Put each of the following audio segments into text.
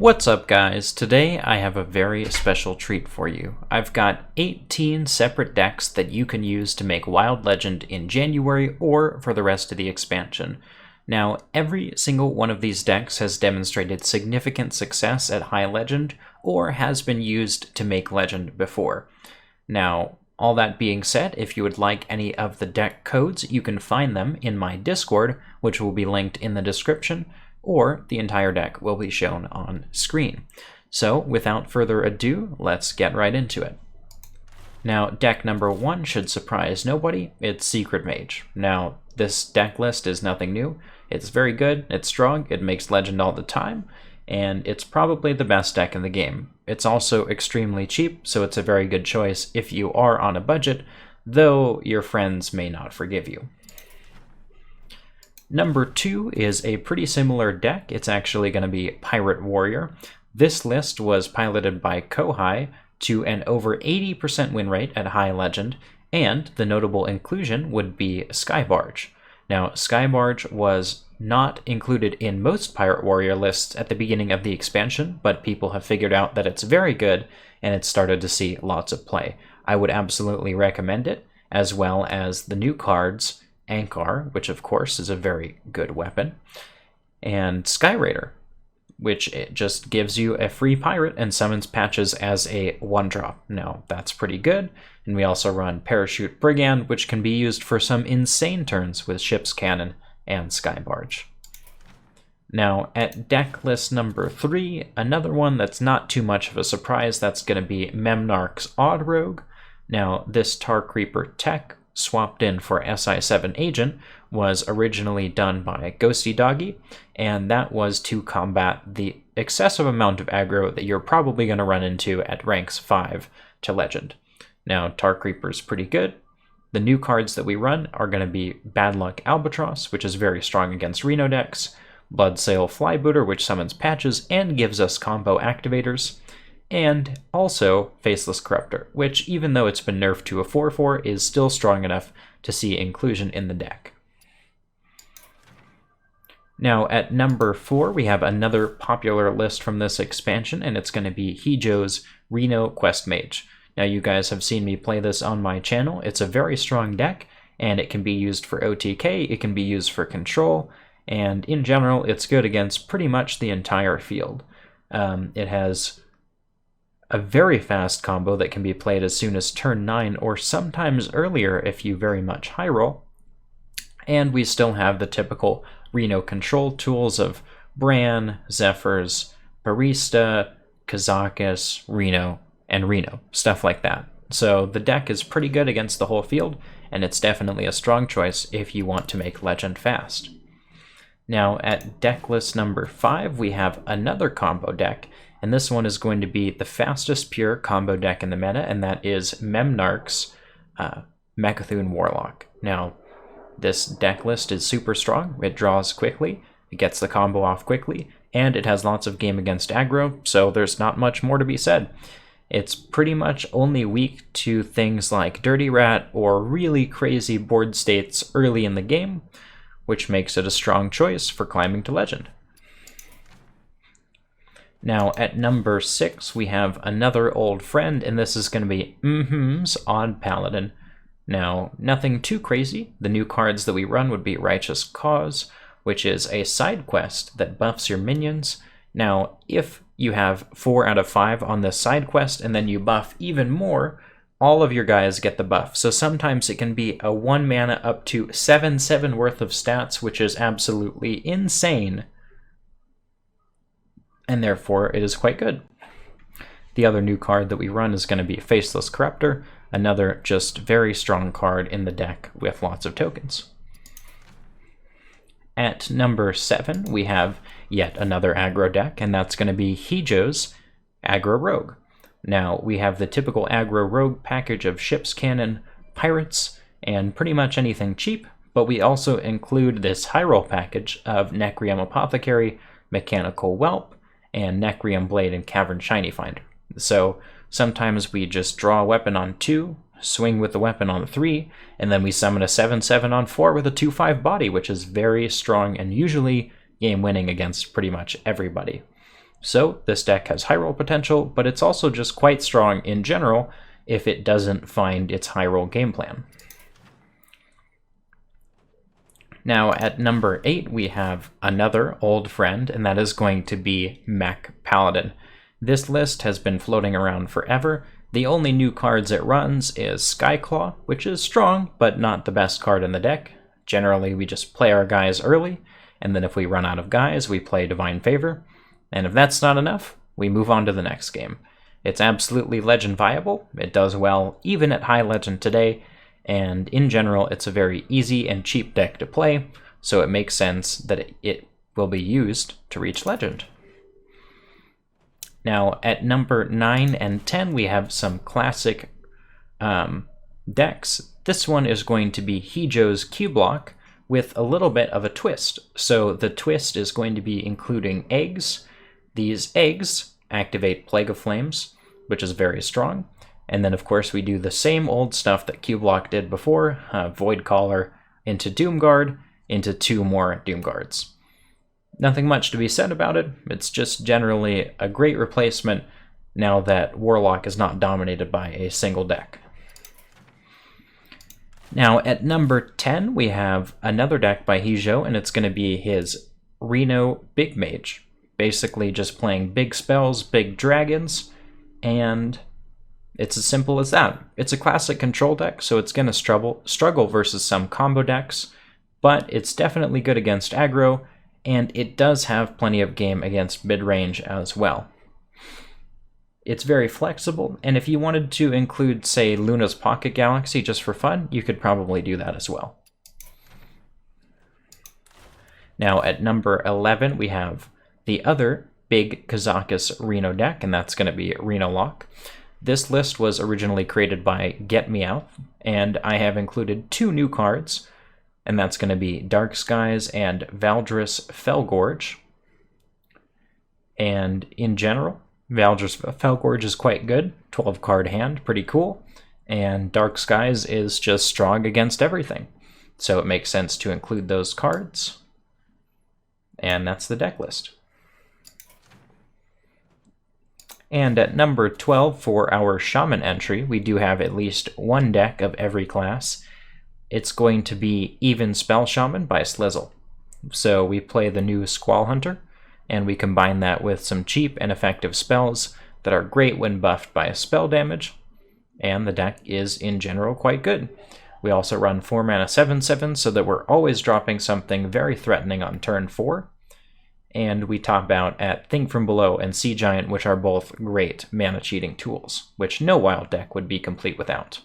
What's up, guys? Today I have a very special treat for you. I've got 18 separate decks that you can use to make Wild Legend in January or for the rest of the expansion. Now, every single one of these decks has demonstrated significant success at High Legend or has been used to make Legend before. Now, all that being said, if you would like any of the deck codes, you can find them in my Discord, which will be linked in the description, or the entire deck will be shown on screen. So, without further ado, let's get right into it. Now, deck number 1 should surprise nobody. It's Secret Mage. Now, this deck list is nothing new. It's very good, it's strong, it makes Legend all the time, and it's probably the best deck in the game. It's also extremely cheap, so it's a very good choice if you are on a budget, though your friends may not forgive you. Number 2 is a pretty similar deck. It's actually going to be Pirate Warrior. This list was piloted by Kohai to an over 80% win rate at High Legend, and the notable inclusion would be Skybarge. Now, Skybarge was not included in most Pirate Warrior lists at the beginning of the expansion, but people have figured out that it's very good, and it's started to see lots of play. I would absolutely recommend it, as well as the new cards, Ankar, which of course is a very good weapon, and Skyraider, which it just gives you a free pirate and summons patches as a 1-drop. Now, that's pretty good, and we also run Parachute Brigand, which can be used for some insane turns with Ship's Cannon and Skybarge. Now, at deck list number 3, another one that's not too much of a surprise, that's going to be Memnarch's Odd Rogue. Now, this Tar Creeper tech, swapped in for SI7 Agent, was originally done by Ghosty Doggy, and that was to combat the excessive amount of aggro that you're probably going to run into at ranks 5 to Legend. Now, Tar Creeper's pretty good. The new cards that we run are going to be Bad Luck Albatross, which is very strong against Reno decks, Bloodsail Flybooter, which summons patches and gives us combo activators, and also Faceless Corruptor, which, even though it's been nerfed to a 4/4, is still strong enough to see inclusion in the deck. Now, at number 4, we have another popular list from this expansion, and it's going to be Hijo's Reno Quest Mage. Now, you guys have seen me play this on my channel. It's a very strong deck, and it can be used for OTK, it can be used for control, and in general, it's good against pretty much the entire field. It has a very fast combo that can be played as soon as turn 9 or sometimes earlier if you very much high roll. And we still have the typical Reno control tools of Bran, Zephyrs, Barista, Kazakus, Reno, and Reno, stuff like that. So the deck is pretty good against the whole field, and it's definitely a strong choice if you want to make Legend fast. Now, at deck list number 5, we have another combo deck, and this one is going to be the fastest pure combo deck in the meta, and that is Memnarch's Mecha'thun Warlock. Now, this deck list is super strong. It draws quickly, it gets the combo off quickly, and it has lots of game against aggro, so there's not much more to be said. It's pretty much only weak to things like Dirty Rat or really crazy board states early in the game, which makes it a strong choice for climbing to Legend. Now, at number 6, we have another old friend, and this is going to be Odd Paladin. Now, nothing too crazy. The new cards that we run would be Righteous Cause, which is a side quest that buffs your minions. Now, if you have 4 out of 5 on this side quest, and then you buff even more, all of your guys get the buff. So sometimes it can be a 1 mana up to 7/7 worth of stats, which is absolutely insane, and therefore it is quite good. The other new card that we run is going to be Faceless Corruptor, another just very strong card in the deck with lots of tokens. At number 7, we have yet another aggro deck, and that's going to be Hijo's Aggro Rogue. Now, we have the typical aggro rogue package of Ship's Cannon, Pirates, and pretty much anything cheap, but we also include this high roll package of Necrium Apothecary, Mechanical Whelp, and Necrium Blade and Cavern Shiny Finder. So sometimes we just draw a weapon on 2, swing with the weapon on 3, and then we summon a 7/7 on 4 with a 2/5 body, which is very strong and usually game winning against pretty much everybody. So this deck has high roll potential, but it's also just quite strong in general if it doesn't find its high roll game plan. Now at number 8 we have another old friend, and that is going to be Mech Paladin. This list has been floating around forever. The only new cards it runs is Skyclaw, which is strong, but not the best card in the deck. Generally we just play our guys early, and then if we run out of guys we play Divine Favor, and if that's not enough, we move on to the next game. It's absolutely legend viable, it does well even at high legend today, and in general it's a very easy and cheap deck to play, so it makes sense that it will be used to reach legend. Now at number 9 and 10 we have some classic decks. This one is going to be Hijo's Q-Block with a little bit of a twist. So the twist is going to be including eggs. These eggs activate Plague of Flames, which is very strong. And then, of course, we do the same old stuff that Q-Block did before, Void Caller into Doomguard, into 2 more Doomguards. Nothing much to be said about it. It's just generally a great replacement now that Warlock is not dominated by a single deck. Now, at number 10, we have another deck by Hijo, and it's going to be his Reno Big Mage. Basically just playing big spells, big dragons, and it's as simple as that. It's a classic control deck, so it's going to struggle versus some combo decks, but it's definitely good against aggro, and it does have plenty of game against mid-range as well. It's very flexible, and if you wanted to include, say, Luna's Pocket Galaxy just for fun, you could probably do that as well. Now at number 11 we have the other big Kazakus Reno deck, and that's going to be Reno Lock. This list was originally created by Get Meowth, and I have included 2 new cards, and that's going to be Dark Skies and Valdris Felgorge. And in general, Valdris Felgorge is quite good, 12 card hand, pretty cool, and Dark Skies is just strong against everything. So it makes sense to include those cards, and that's the deck list. And at number 12 for our Shaman entry, we do have at least 1 deck of every class. It's going to be Even Spell Shaman by Slizzle. So we play the new Squall Hunter, and we combine that with some cheap and effective spells that are great when buffed by spell damage, and the deck is in general quite good. We also run 4 mana 7/7 so that we're always dropping something very threatening on turn 4. And we top out at Think From Below and Sea Giant, which are both great mana cheating tools, which no wild deck would be complete without.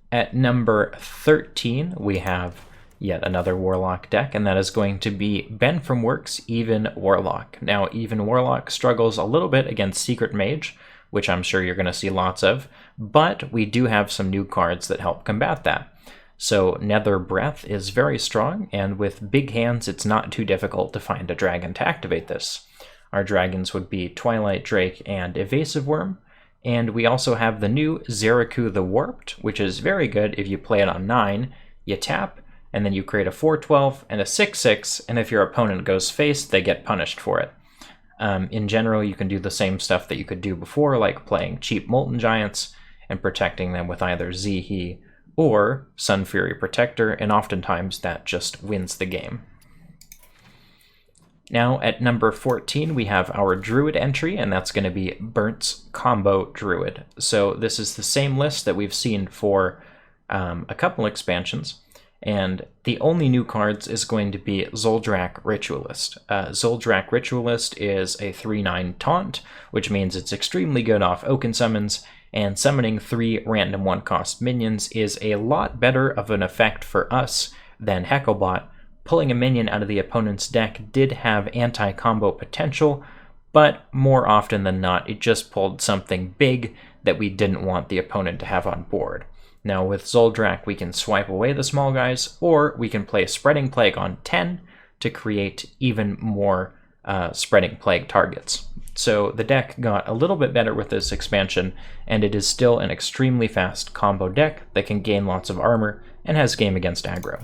At number 13, we have yet another Warlock deck, and that is going to be Ben from Works Even Warlock. Now, Even Warlock struggles a little bit against Secret Mage, which I'm sure you're going to see lots of, but we do have some new cards that help combat that. So Nether Breath is very strong, and with big hands it's not too difficult to find a dragon to activate this. Our dragons would be Twilight Drake and Evasive Worm, and we also have the new Zeraku the Warped, which is very good if you play it on 9, you tap, and then you create a 4/12 and a 6/6, and if your opponent goes face, they get punished for it. In general, you can do the same stuff that you could do before, like playing cheap Molten Giants and protecting them with either Zihi or Sun Fury Protector, and oftentimes that just wins the game. Now at number 14 we have our Druid entry, and that's going to be Burnt's Combo Druid. So this is the same list that we've seen for a couple expansions, and the only new cards is going to be Zoldrak Ritualist. Zoldrak Ritualist is a 3/9 taunt, which means it's extremely good off Oaken Summons, and summoning 3 random 1-cost minions is a lot better of an effect for us than Hecklebot. Pulling a minion out of the opponent's deck did have anti-combo potential, but more often than not it just pulled something big that we didn't want the opponent to have on board. Now with Zoldrak we can swipe away the small guys, or we can play Spreading Plague on 10 to create even more Spreading Plague targets. So the deck got a little bit better with this expansion, and it is still an extremely fast combo deck that can gain lots of armor and has game against aggro.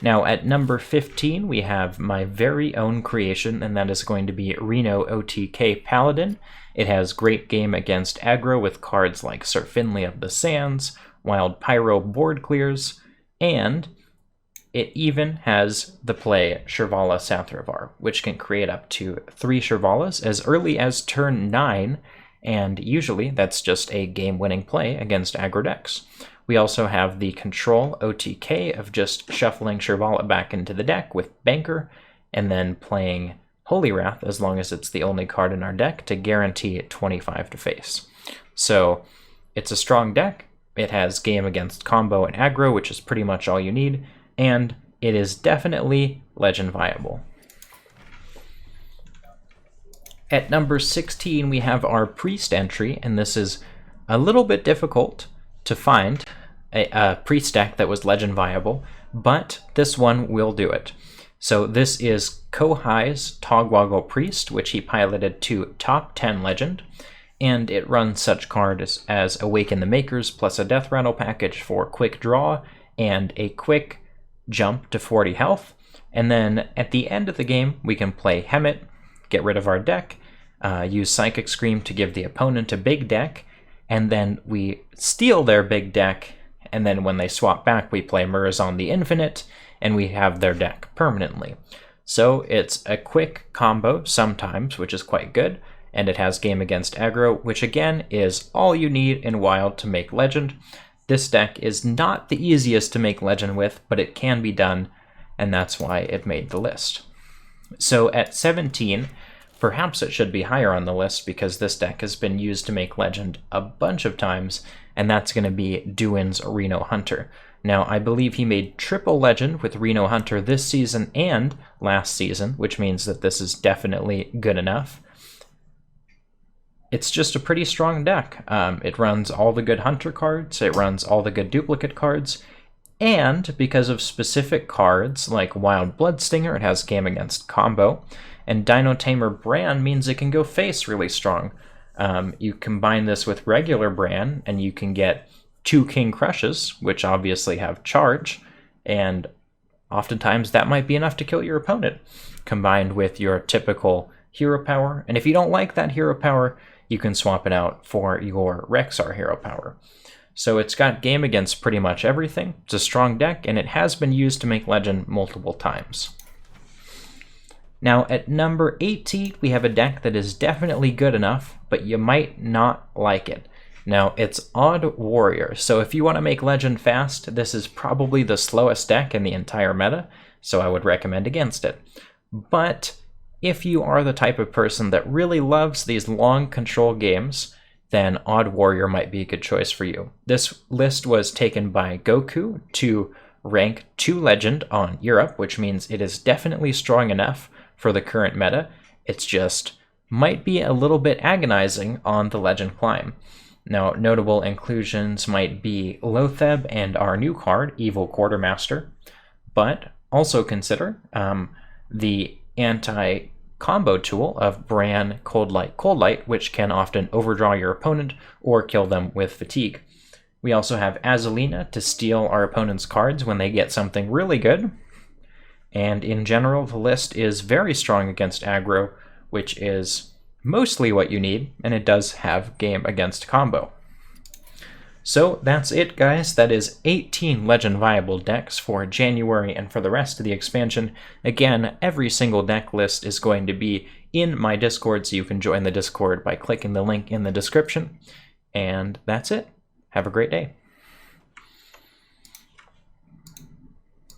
Now at number 15, we have my very own creation, and that is going to be Reno OTK Paladin. It has great game against aggro with cards like Sir Finley of the Sands, Wild Pyro board clears, and it even has the play Shirvala Sathravar, which can create up to 3 Shirvalas as early as turn 9, and usually that's just a game-winning play against aggro decks. We also have the control OTK of just shuffling Shirvala back into the deck with Banker, and then playing Holy Wrath as long as it's the only card in our deck to guarantee 25 to face. So it's a strong deck. It has game against combo and aggro, which is pretty much all you need, and it is definitely legend viable. At number 16, we have our Priest entry, and this is a little bit difficult to find a Priest deck that was legend viable, but this one will do it. So this is Kohai's Togwaggle Priest, which he piloted to top 10 legend, and it runs such cards as Awaken the Makers plus a Death Rattle package for quick draw and a quick jump to 40 health. And then at the end of the game, we can play Hemet, get rid of our deck, use Psychic Scream to give the opponent a big deck, and then we steal their big deck, and then when they swap back, we play Murazan the Infinite, and we have their deck permanently. So it's a quick combo sometimes, which is quite good, and it has game against aggro, which again is all you need in Wild to make legend. This deck is not the easiest to make legend with, but it can be done, and that's why it made the list. So at 17, perhaps it should be higher on the list because this deck has been used to make legend a bunch of times, and that's going to be Duin's Reno Hunter. Now, I believe he made triple legend with Reno Hunter this season and last season, which means that this is definitely good enough. It's just a pretty strong deck. It runs all the good Hunter cards, it runs all the good duplicate cards, and because of specific cards like Wild Bloodstinger, it has game against combo, and Dino Tamer Bran means it can go face really strong. You combine this with regular Bran, and you can get 2 King Crushes, which obviously have charge, and oftentimes that might be enough to kill your opponent, combined with your typical hero power. And if you don't like that hero power, you can swap it out for your Rexar hero power. So it's got game against pretty much everything. It's a strong deck, and it has been used to make legend multiple times. Now at number 18, we have a deck that is definitely good enough, but you might not like it. Now it's Odd Warrior, so if you want to make legend fast, this is probably the slowest deck in the entire meta, so I would recommend against it. But if you are the type of person that really loves these long control games, then Odd Warrior might be a good choice for you. This list was taken by Goku to rank 2 legend on Europe, which means it is definitely strong enough for the current meta. It's just might be a little bit agonizing on the legend climb. Now, notable inclusions might be Lotheb and our new card, Evil Quartermaster, but also consider the anti-combo tool of Bran, Cold Light, which can often overdraw your opponent or kill them with fatigue. We also have Azalina to steal our opponent's cards when they get something really good. And in general, the list is very strong against aggro, which is mostly what you need, and it does have game against combo. So that's it, guys. That is 18 legend viable decks for January and for the rest of the expansion. Again, every single deck list is going to be in my Discord, so you can join the Discord by clicking the link in the description. And that's it. Have a great day.